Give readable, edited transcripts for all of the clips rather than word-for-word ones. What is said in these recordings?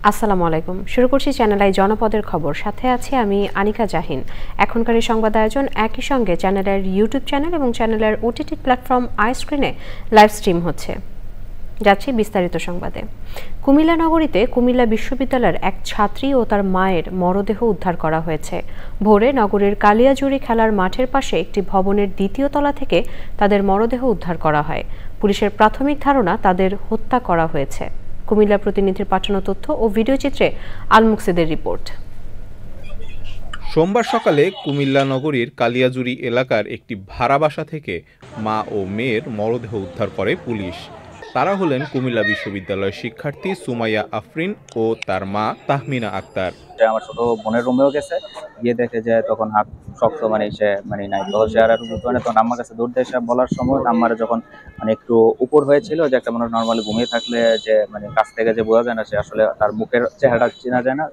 আসসালামু আলাইকুম। শুরু করছি চ্যানেল আই জনপদের খবর, সাথে আছি আমি আনিকা জাহিন। এখনকার এই সংবাদ আয়োজন একই সঙ্গে চ্যানেলের ইউটিউব চ্যানেল এবং চ্যানেলের ওটিটি প্ল্যাটফর্ম আই স্ক্রিনে লাইভ স্ট্রিম হচ্ছে। যাচ্ছি বিস্তারিত সংবাদে। কুমিল্লা নগরীতে কুমিল্লা বিশ্ববিদ্যালয়ের এক ছাত্রী ও তার মায়ের মরদেহ উদ্ধার করা হয়েছে। ভোরে নগরের কালিয়াজুড়ি খেলার মাঠের পাশে একটি ভবনের দ্বিতীয় তলা থেকে তাদের মরদেহ উদ্ধার করা হয়। পুলিশের প্রাথমিক ধারণা তাদের হত্যা করা হয়েছে। কুমিল্লা প্রতিনিধির পাঠানো তথ্য ও ভিডিও চিত্রে আল মুকসিদের রিপোর্ট। সোমবার সকালে কুমিল্লা নগরীর কালিয়াজুড়ি এলাকার একটি ভাড়া বাসা থেকে মা ও মেয়ের মরদেহ উদ্ধার করে পুলিশ। তারা হলেন কুমিল্লা বিশ্ববিদ্যালয়ের শিক্ষার্থী সুমাইয়া আফরিন ও তার মা তাহমিনা আক্তার। আমার ছোট বোনের রুমেও গেছে, গিয়ে দেখে যে তখন হাত শক্ত সে নাই, তখন সে আর তখন আমার কাছে দৌড় দিয়ে বলার সময় আমার যখন একটু উপর হয়েছিল যে একটা মানুষ নর্মালি ঘুমিয়ে থাকলে যে কাছ থেকে যে বোঝা যায় না, সে আসলে তার মুখের চেহারা চেনা যায় না,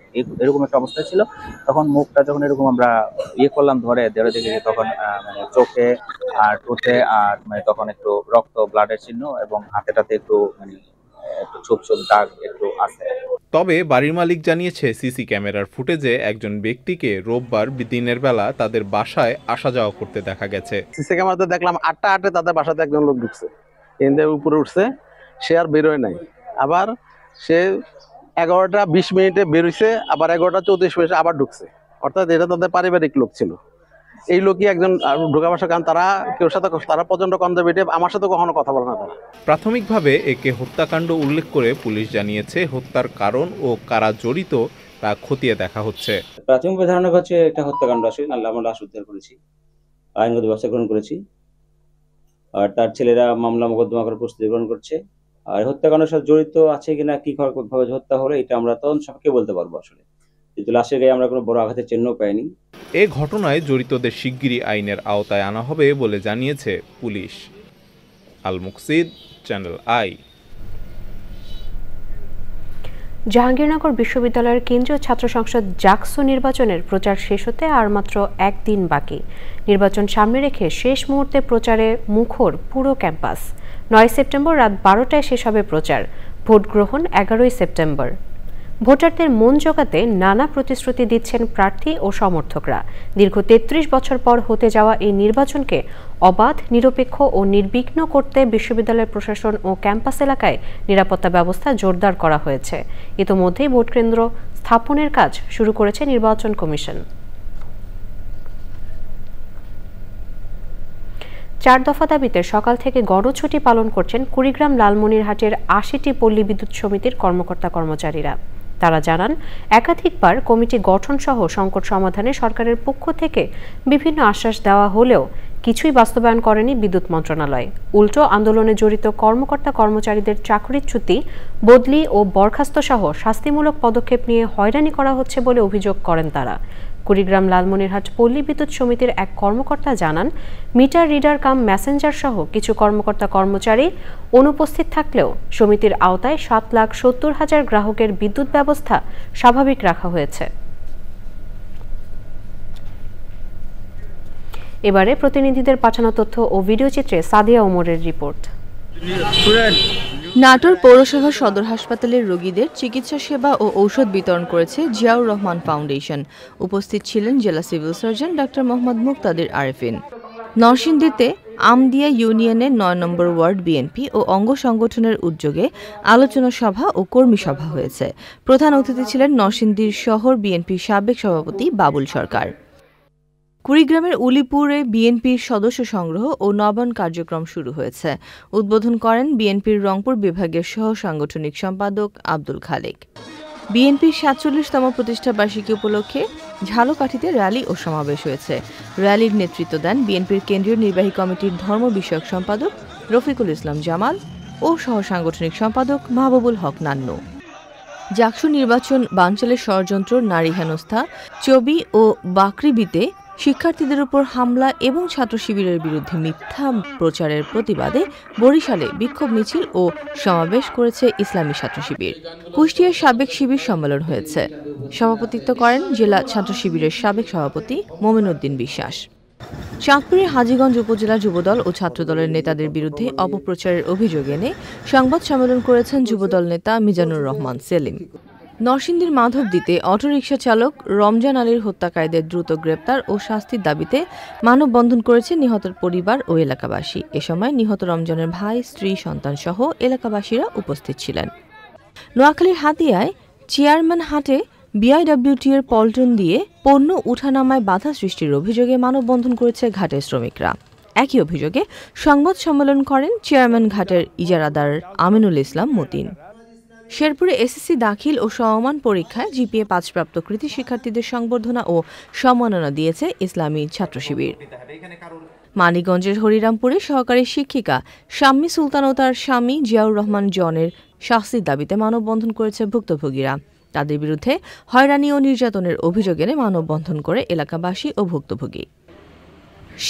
এরকম একটা অবস্থা ছিল। তখন মুখটা যখন এরকম আমরা করলাম ধরে দেখি তখন চোখে আর ঠোঁটে আর তখন একটু রক্ত ব্লাডের চিহ্ন এবং হাতেটাতে একটু একটু ছোপ ছোপ দাগ একটু আছে। তবে বাড়ির মালিক জানিয়েছে সিসি ক্যামেরার ফুটেজে একজন ব্যক্তিকে রোববার দিনের বেলা তাদের বাসায় আসা যাওয়া করতে দেখা গেছে। সিসি ক্যামেরাতে দেখলাম 8টা তাদের বাসাতে একজন লোক ঢুকছে, উপরে উঠছে, সে আর বেরোয় নাই। আবার সে 11টা20 বেরোইছে, আবার 11টা34 আবার ঢুকছে, অর্থাৎ এটা তাদের পারিবারিক লোক ছিল। এই লোকই একজন ঢোকা বসা, কারণ তারা কেউ সাথে তারা প্রচন্ড কনজারভেটিভ, আমার সাথে কখনো কথা বলে না তারা। প্রাথমিকভাবে একে হত্যাকাণ্ড উল্লেখ করে পুলিশ জানিয়েছে হত্যার কারণ ও কারা জড়িত তা খতিয়ে দেখা হচ্ছে। প্রাথমিক ধারণা হচ্ছে একটা হত্যাকাণ্ড, আসলে আমরা লাশ উদ্ধার করেছি, আইনগত ব্যবস্থা গ্রহণ করেছি, আর তার ছেলেরা মামলা মোকদ্দমা করার প্রস্তুতি গ্রহণ করছে। আর হত্যাকাণ্ডের সাথে জড়িত আছে কিনা, কি ভাবে হত্যা হলো, এটা আমরা তখন সবকে বলতে পারবো। আসলে কিন্তু লাশের গায়ে আমরা কোনো বড় আঘাতের চিহ্ন পাইনি। এ ঘটনায় জড়িতদের শিগগিরই আইনের আওতায় আনা হবে বলে জানিয়েছে police. Al মুকসিদ, channel I. Jahangirnagar বিশ্ববিদ্যালয়ের কেন্দ্রীয় ছাত্র সংসদ জাকসু নির্বাচনের প্রচার শেষ হতে আর মাত্র একদিন বাকি। নির্বাচন সামনে রেখে শেষ মুহূর্তে প্রচারে মুখর পুরো ক্যাম্পাস। 9 সেপ্টেম্বর রাত 12টায় শেষ হবে প্রচার। ভোট গ্রহণ 11 সেপ্টেম্বর। ভোটারদের মন জোগাতে নানা প্রতিশ্রুতি দিচ্ছেন প্রার্থী ও সমর্থকরা। দীর্ঘ 33 বছর পর হতে যাওয়া এই নির্বাচনকে অবাধ, নিরপেক্ষ ও নির্বিঘ্ন করতে বিশ্ববিদ্যালয়ের প্রশাসন ও ক্যাম্পাস এলাকায় নিরাপত্তা ব্যবস্থা জোরদার করা হয়েছে। ইতোমধ্যেই ভোটকেন্দ্র স্থাপনের কাজ শুরু করেছে নির্বাচন কমিশন। 4 দফা দাবিতে সকাল থেকে গণছুটি পালন করছেন কুড়িগ্রাম লালমনিরহাটের 80টি পল্লী বিদ্যুৎ সমিতির কর্মকর্তা কর্মচারীরা। তারা জানান, একাধিকবার কমিটি গঠন সহ সংকট সমাধানে সরকারের পক্ষ থেকে বিভিন্ন আশ্বাস দেওয়া হলেও কিছুই বাস্তবায়ন করেনি বিদ্যুৎ মন্ত্রণালয়। উল্টো আন্দোলনে জড়িত কর্মকর্তা কর্মচারীদের চাকরিচ্যুতি, বদলি ও বরখাস্ত সহ শাস্তিমূলক পদক্ষেপ নিয়ে হয়রানি করা হচ্ছে বলে অভিযোগ করেন তারা। কুড়িগ্রাম লালমনিরহাট পল্লী বিদ্যুৎ সমিতির এক কর্মকর্তা জানান, মিটার রিডার কাম মেসেঞ্জার সহ কিছু কর্মকর্তা কর্মচারী অনুপস্থিত থাকলেও সমিতির আওতায় 7,70,000 গ্রাহকের বিদ্যুৎ ব্যবস্থা স্বাভাবিক রাখা হয়েছে। এবারে প্রতিনিধিদের পাঠানো তথ্য ও ভিডিও চিত্রে সাদিয়া ওমরের রিপোর্ট। নাটোর পৌরসভা সদর হাসপাতালের রোগীদের চিকিৎসা সেবা ও ঔষধ বিতরণ করেছে জিয়াউর রহমান ফাউন্ডেশন। উপস্থিত ছিলেন জেলা সিভিল সার্জন ডাক্তার মোহাম্মদ মুক্তাদির আরেফিন। নরসিংদীতে আমদিয়া ইউনিয়নের 9 নম্বর ওয়ার্ড বিএনপি ও অঙ্গ সংগঠনের উদ্যোগে আলোচনা সভা ও কর্মী সভা হয়েছে। প্রধান অতিথি ছিলেন নরসিংদীর শহর বিএনপির সাবেক সভাপতি বাবুল সরকার। কুড়িগ্রামের উলিপুরে বিএনপির সদস্য সংগ্রহ ও নবায়ন কার্যক্রম শুরু হয়েছে। উদ্বোধন করেন বিএনপির রংপুর বিভাগের সহ সাংগঠনিক সম্পাদক আব্দুল খালেক। বিএনপির 47তম প্রতিষ্ঠা বার্ষিকী উপলক্ষে ঝালকাঠিতে র্যালি ও সমাবেশ হয়েছে। র্যালির নেতৃত্ব দেন বিএনপির কেন্দ্রীয় নির্বাহী কমিটির ধর্ম বিষয়ক সম্পাদক রফিকুল ইসলাম জামাল ও সহ সাংগঠনিক সম্পাদক মাহবুবুল হক নান্নু। জাকসু নির্বাচন বানচালের ষড়যন্ত্র, নারী হেনস্থা, চবি ও বাকরিবিতে শিক্ষার্থীদের উপর হামলা এবং ছাত্র শিবিরের বিরুদ্ধে মিথ্যা প্রচারের প্রতিবাদে বরিশালে বিক্ষোভ মিছিল ও সমাবেশ করেছে ইসলামী ছাত্র শিবির। কুষ্টিয়ার সাবেক শিবির সম্মেলন হয়েছে। সভাপতিত্ব করেন জেলা ছাত্র শিবিরের সাবেক সভাপতি মোমেন উদ্দিন বিশ্বাস। চাঁদপুরের হাজীগঞ্জ উপজেলা যুবদল ও ছাত্রদলের নেতাদের বিরুদ্ধে অপপ্রচারের অভিযোগ এনে সংবাদ সম্মেলন করেছেন যুবদল নেতা মিজানুর রহমান সেলিম। নরসিংদীর মাধবদীতে অটোরিকশা চালক রমজান আলীর হত্যাকারীদের দ্রুত গ্রেপ্তার ও শাস্তির দাবিতে মানববন্ধন করেছে নিহতের পরিবার ও এলাকাবাসী। এ সময় নিহত রমজানের ভাই, স্ত্রী, সন্তান সহ এলাকাবাসীরা উপস্থিত ছিলেন। নোয়াখালীর হাতিয়ায় চেয়ারম্যান হাটে বিআইডব্লিউটি এর পল্টন দিয়ে পণ্য উঠানামায় বাধা সৃষ্টির অভিযোগে মানববন্ধন করেছে ঘাটের শ্রমিকরা। একই অভিযোগে সংবাদ সম্মেলন করেন চেয়ারম্যান ঘাটের ইজারাদার আমিনুল ইসলাম মতিন। শেরপুরে এসএসসি দাখিল ও সমমান পরীক্ষায় জিপিএ 5 প্রাপ্ত কৃতি শিক্ষার্থীদের সংবর্ধনা ও সম্মাননা দিয়েছে ইসলামী ছাত্র শিবির। মানিকগঞ্জের হরিরামপুরে সহকারী শিক্ষিকা শাম্মী সুলতান ও তার স্বামী জিয়াউর রহমান জনের শাস্তির দাবিতে মানববন্ধন করেছে ভুক্তভোগীরা। তাদের বিরুদ্ধে হয়রানি ও নির্যাতনের অভিযোগ এনে মানববন্ধন করে এলাকাবাসী ও ভুক্তভোগী।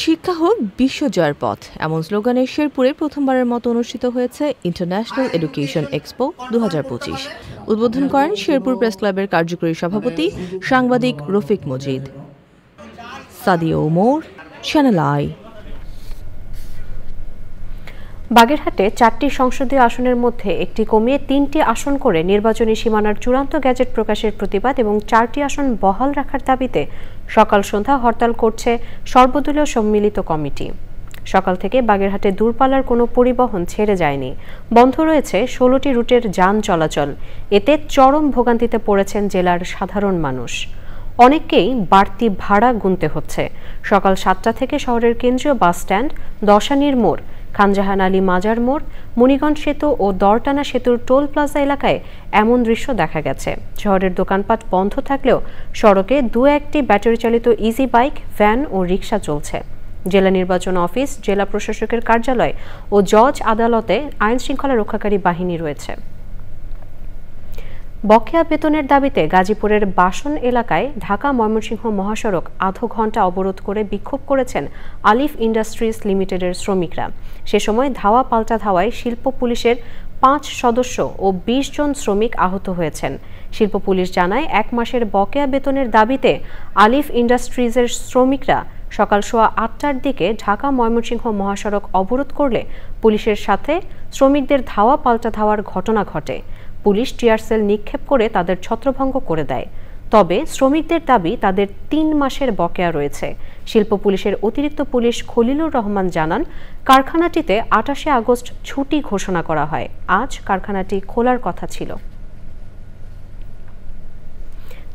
শিক্ষা হোক বিশ্বজয়ের পথ, এমন স্লোগানে শেরপুরে প্রথমবারের মতো অনুষ্ঠিত হয়েছে ইন্টারন্যাশনাল এডুকেশন এক্সপো 2025। উদ্বোধন করেন শেরপুর প্রেস ক্লাবের কার্যকরী সভাপতি সাংবাদিক রফিক মজিদ। Sadia Omar, channel I. বাগেরহাটে 4টি সংসদীয় আসনের মধ্যে একটি কমিয়ে 3টি আসন করে নির্বাচনী সীমানার চূড়ান্ত গ্যাজেট প্রকাশের প্রতিবাদ এবং 4টি আসন বহাল রাখার দাবিতে সকাল সন্ধ্যা হরতাল করছে সর্বদলীয় সম্মিলিত কমিটি। সকাল থেকে বাগেরহাটে দূরপাল্লার কোনো পরিবহন ছেড়ে যায়নি। বন্ধ রয়েছে 16টি রুটের যান চলাচল। এতে চরম ভোগান্তিতে পড়েছেন জেলার সাধারণ মানুষ। অনেককেই বাড়তি ভাড়া গুনতে হচ্ছে। সকাল 7টা থেকে শহরের কেন্দ্রীয় বাস স্ট্যান্ড, দশানীর মোড়, খানজাহান আলী মাজার মোড়, মণিগঞ্জ সেতু ও দরটানা সেতুর টোল প্লাজা এলাকায় এমন দৃশ্য দেখা গেছে। শহরের দোকানপাট বন্ধ থাকলেও সড়কে 2-1টি ব্যাটারি চালিত ইজি বাইক, ভ্যান ও রিকশা চলছে। জেলা নির্বাচন অফিস, জেলা প্রশাসকের কার্যালয় ও জজ আদালতে আইন শৃঙ্খলা রক্ষাকারী বাহিনী রয়েছে। বকেয়া বেতনের দাবিতে গাজীপুরের বাসন এলাকায় ঢাকা ময়মনসিংহ মহাসড়ক আধা ঘণ্টা অবরোধ করে বিক্ষোভ করেছেন আলিফ ইন্ডাস্ট্রিজ লিমিটেডের শ্রমিকরা। সে সময় ধাওয়া পাল্টা ধাওয়ায় শিল্প পুলিশের 5 সদস্য ও 20 জন শ্রমিক আহত হয়েছেন। শিল্প পুলিশ জানায় 1 মাসের বকেয়া বেতনের দাবিতে আলিফ ইন্ডাস্ট্রিজের শ্রমিকরা সকাল 8টার দিকে ঢাকা ময়মনসিংহ মহাসড়ক অবরোধ করলে পুলিশের সাথে শ্রমিকদের ধাওয়া পাল্টা ধাওয়ার ঘটনা ঘটে। পুলিশ টিয়ার সেল নিক্ষেপ করে তাদের ছত্রভঙ্গ করে দেয়। তবে শ্রমিকদের দাবি তাদের 3 মাসের বকেয়া রয়েছে। শিল্প পুলিশের অতিরিক্ত পুলিশ খলিলুর রহমান জানান, কারখানাটিতে 28শে আগস্ট ছুটি ঘোষণা করা হয়। আজ কারখানাটি খোলার কথা ছিল।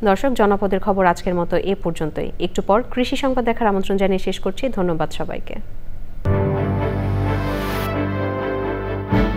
দর্শক, জনপদের খবর আজকের মতো এ পর্যন্তই। একটু পর কৃষি সংবাদ দেখার আমন্ত্রণ জানিয়ে শেষ করছি। ধন্যবাদ সবাইকে।